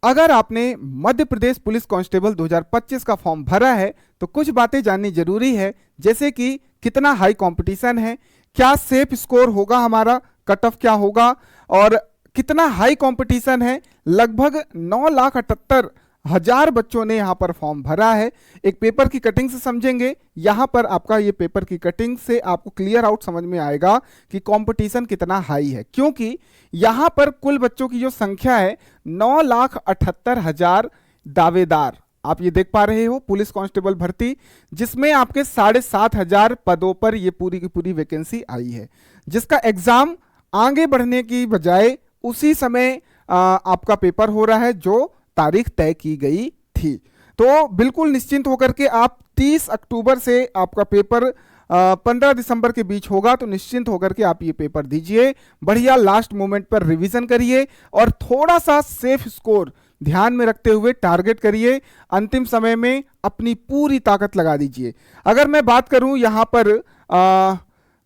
अगर आपने Madhya Pradesh police constable 2025 का फॉर्म भरा है तो कुछ बातें जाननी जरूरी है, जैसे कि कितना हाई कंपटीशन है, क्या सेफ स्कोर होगा, हमारा कट ऑफ क्या होगा, और कितना हाई कंपटीशन है। लगभग 9,78,000 बच्चों ने यहां पर फॉर्म भरा है। एक पेपर की कटिंग से समझेंगे, यहां पर आपका ये पेपर की कटिंग से आपको क्लियर आउट समझ में आएगा कि कंपटीशन कितना हाई है, क्योंकि यहां पर कुल बच्चों की जो संख्या है 9,78,000 दावेदार आप ये देख पा रहे हो पुलिस कांस्टेबल भर्ती, जिसमें आपके 7,500 पदों पर ये पूरी की पूरी वैकेंसी आई है, जिसका एग्जाम आगे बढ़ने की बजाय उसी समय आपका पेपर हो रहा है जो तारीख तय की गई थी। तो बिल्कुल निश्चिंत होकर के आप 30 अक्टूबर से आपका पेपर 15 दिसंबर के बीच होगा, तो निश्चिंत होकर के आप ये पेपर दीजिए, बढ़िया लास्ट मोमेंट पर रिवीजन करिए और थोड़ा सा सेफ स्कोर ध्यान में रखते हुए टारगेट करिए, अंतिम समय में अपनी पूरी ताकत लगा दीजिए। अगर मैं बात करूं यहां पर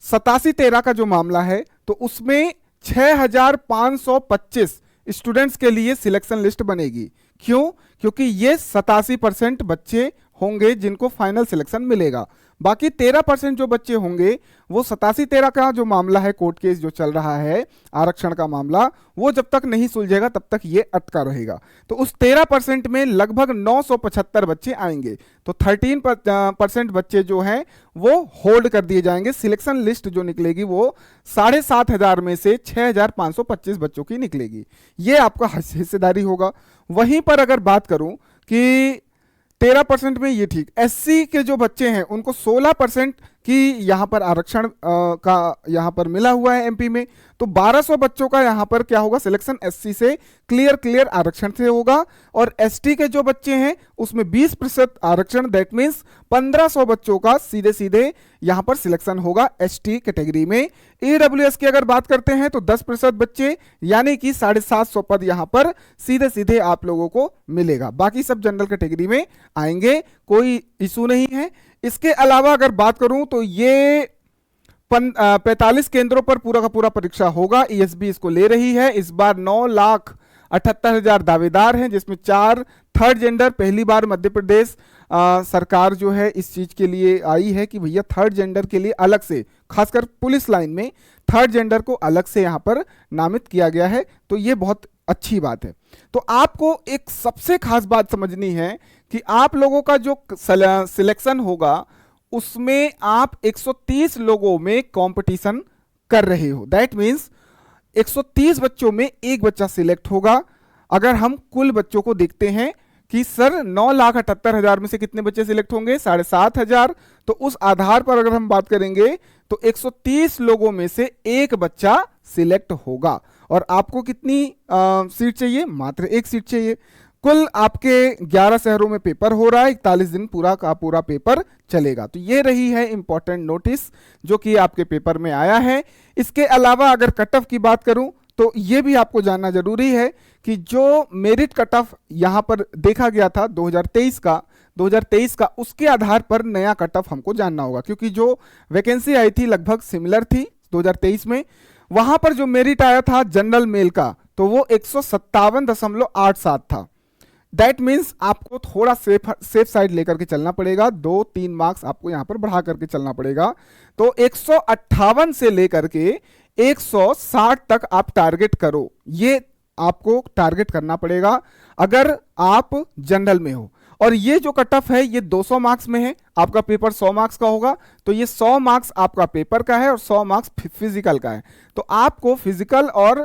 87-13 का जो मामला है, तो उसमें 6,525 स्टूडेंट्स के लिए सिलेक्शन लिस्ट बनेगी। क्यों? क्योंकि ये 87% बच्चे होंगे जिनको फाइनल सिलेक्शन मिलेगा। बाकी 13% जो बच्चे होंगे वो 87-13 का जो मामला है, कोर्ट केस जो चल रहा है आरक्षण का मामला, वो जब तक नहीं सुलझेगा तब तक ये अटका रहेगा। तो उस 13% में लगभग 975 बच्चे आएंगे, तो 13% बच्चे जो हैं वो होल्ड कर दिए जाएंगे। सिलेक्शन लिस्ट जो निकलेगी वो 7,500 में से 6,525 बच्चों की निकलेगी, ये आपका हिस्सेदारी होगा। वहीं पर अगर बात करूं कि 13% में ये ठीक, एससी के जो बच्चे हैं उनको 16% की यहाँ पर आरक्षण का यहाँ पर मिला हुआ है एमपी में, तो 1200 बच्चों का यहाँ पर क्या होगा, सिलेक्शन एससी से क्लियर आरक्षण से होगा। और एसटी के जो बच्चे हैं उसमें 20% आरक्षण, दैट मीन्स 1500 बच्चों का सीधे यहाँ पर सिलेक्शन होगा एसटी कैटेगरी में। ईडब्ल्यूएस की अगर बात करते हैं तो 10% बच्चे, यानी कि 750 पद यहाँ पर सीधे आप लोगों को मिलेगा। बाकी सब जनरल कैटेगरी में आएंगे, कोई इशू नहीं है। इसके अलावा अगर बात करूं तो ये 45 केंद्रों पर पूरा का पूरा परीक्षा होगा। ईएसबी इसको ले रही है। इस बार 9,78,000 दावेदार हैं, जिसमें 4 थर्ड जेंडर। पहली बार मध्य प्रदेश सरकार जो है इस चीज के लिए आई है कि भैया थर्ड जेंडर के लिए अलग से, खासकर पुलिस लाइन में थर्ड जेंडर को अलग से यहां पर नामित किया गया है, तो ये बहुत अच्छी बात है। तो आपको एक सबसे खास बात समझनी है कि आप लोगों का जो सिलेक्शन होगा उसमें आप 130 लोगों में कंपटीशन कर रहे हो, दैट मीन्स 130 बच्चों में एक बच्चा सिलेक्ट होगा। अगर हम कुल बच्चों को देखते हैं कि सर 9,78,000 में से कितने बच्चे सिलेक्ट होंगे, 7,500, तो उस आधार पर अगर हम बात करेंगे तो 130 लोगों में से एक बच्चा सिलेक्ट होगा। और आपको कितनी सीट चाहिए? मात्र एक सीट चाहिए। कुल आपके 11 शहरों में पेपर हो रहा है, 41 दिन पूरा का पूरा पेपर चलेगा। तो ये रही है इंपॉर्टेंट नोटिस जो कि आपके पेपर में आया है। इसके अलावा अगर कट ऑफ की बात करूं तो ये भी आपको जानना जरूरी है कि जो मेरिट कट ऑफ यहां पर देखा गया था 2023 का, उसके आधार पर नया कट ऑफ हमको जानना होगा, क्योंकि जो वैकेंसी आई थी लगभग सिमिलर थी 2023 में। वहां पर जो मेरिट आया था जनरल मेल का, तो वो 157.87 था। दैट मीन्स आपको थोड़ा सेफ साइड लेकर के चलना पड़ेगा, 2-3 मार्क्स आपको यहां पर बढ़ा करके चलना पड़ेगा। तो 158 से लेकर के 160 तक आप टारगेट करो, ये आपको टारगेट करना पड़ेगा अगर आप जनरल में हो। और ये जो कट ऑफ है ये 200 मार्क्स में है, आपका पेपर 100 मार्क्स का होगा, तो ये 100 मार्क्स आपका पेपर का है और 100 मार्क्स फिजिकल का है। तो आपको फिजिकल और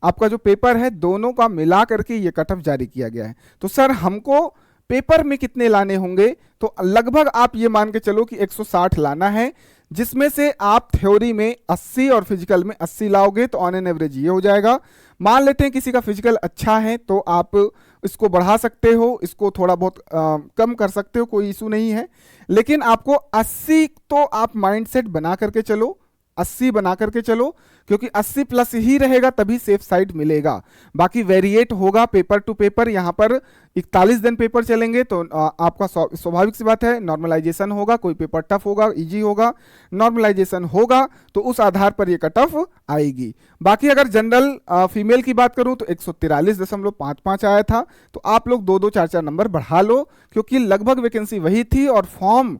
आपका जो पेपर है दोनों का मिला करके ये कट ऑफ जारी किया गया है। तो सर हमको पेपर में कितने लाने होंगे? तो लगभग आप ये मान के चलो कि 160 लाना है, जिसमें से आप थ्योरी में 80 और फिजिकल में 80 लाओगे, तो ऑन एन एवरेज ये हो जाएगा। मान लेते हैं किसी का फिजिकल अच्छा है तो आप इसको बढ़ा सकते हो, इसको थोड़ा बहुत कम कर सकते हो, कोई इशू नहीं है। लेकिन आपको 80 तो आप माइंडसेट बना करके चलो, 80 बना करके चलो, क्योंकि 80 प्लस ही रहेगा तभी सेफ साइड मिलेगा। बाकी वेरिएट होगा पेपर टू पेपर, यहाँ पर 41 दिन पेपर चलेंगे तो आपका स्वाभाविक सी बात है नॉर्मलाइजेशन होगा, कोई पेपर टफ होगा इजी होगा, नॉर्मलाइजेशन होगा तो उस आधार पर ये कट ऑफ आएगी। बाकी अगर जनरल फीमेल की बात करूं तो 143.55 आया था, तो आप लोग 2-2 4-4 नंबर बढ़ा लो, क्योंकि लगभग वैकेंसी वही थी और फॉर्म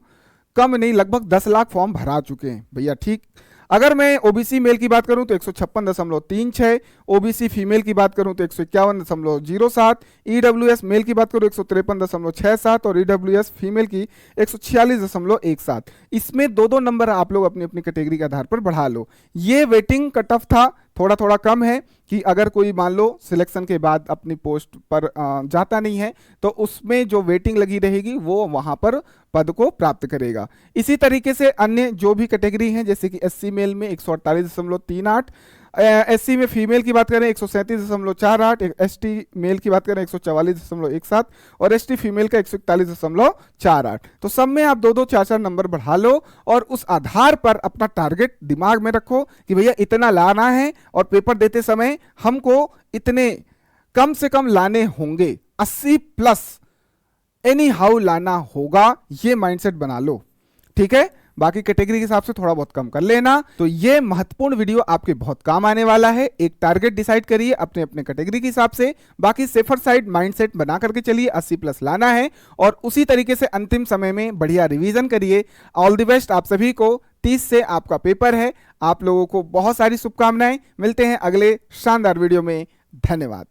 कम नहीं, लगभग 10 लाख फॉर्म भरा चुके हैं भैया, ठीक। अगर मैं ओबीसी मेल की बात करूं तो 156.36, ओबीसी फीमेल की बात करूं तो 151.07, ईडब्ल्यूएस मेल की बात करूं 153.67 और ईडब्ल्यूएस फीमेल की 146.17। इसमें 2-2 नंबर आप लोग अपनी अपनी कैटेगरी के आधार पर बढ़ा लो। ये वेटिंग कट ऑफ था, थोड़ा थोड़ा कम है कि अगर कोई मान लो सिलेक्शन के बाद अपनी पोस्ट पर जाता नहीं है तो उसमें जो वेटिंग लगी रहेगी वो वहां पर पद को प्राप्त करेगा। इसी तरीके से अन्य जो भी कैटेगरी हैं, जैसे कि एससी मेल में 148.38, एससी में फीमेल की बात करें 137.48, एसटी मेल की बात करें 144.17 और एसटी फीमेल का 141.48। तो सब में आप 2-2 4-4 नंबर बढ़ा लो और उस आधार पर अपना टारगेट दिमाग में रखो कि भैया इतना लाना है और पेपर देते समय हमको इतने कम से कम लाने होंगे, 80 प्लस एनी हाउ लाना होगा, ये माइंडसेट बना लो, ठीक है। बाकी कैटेगरी के हिसाब से थोड़ा बहुत कम कर लेना। तो ये महत्वपूर्ण वीडियो आपके बहुत काम आने वाला है। एक टारगेट डिसाइड करिए अपने अपने कैटेगरी के हिसाब से, बाकी सेफर साइड माइंडसेट बना करके चलिए, 80 प्लस लाना है और उसी तरीके से अंतिम समय में बढ़िया रिवीजन करिए। ऑल द बेस्ट आप सभी को। 30 से आपका पेपर है, आप लोगों को बहुत सारी शुभकामनाएं। मिलते हैं अगले शानदार वीडियो में, धन्यवाद।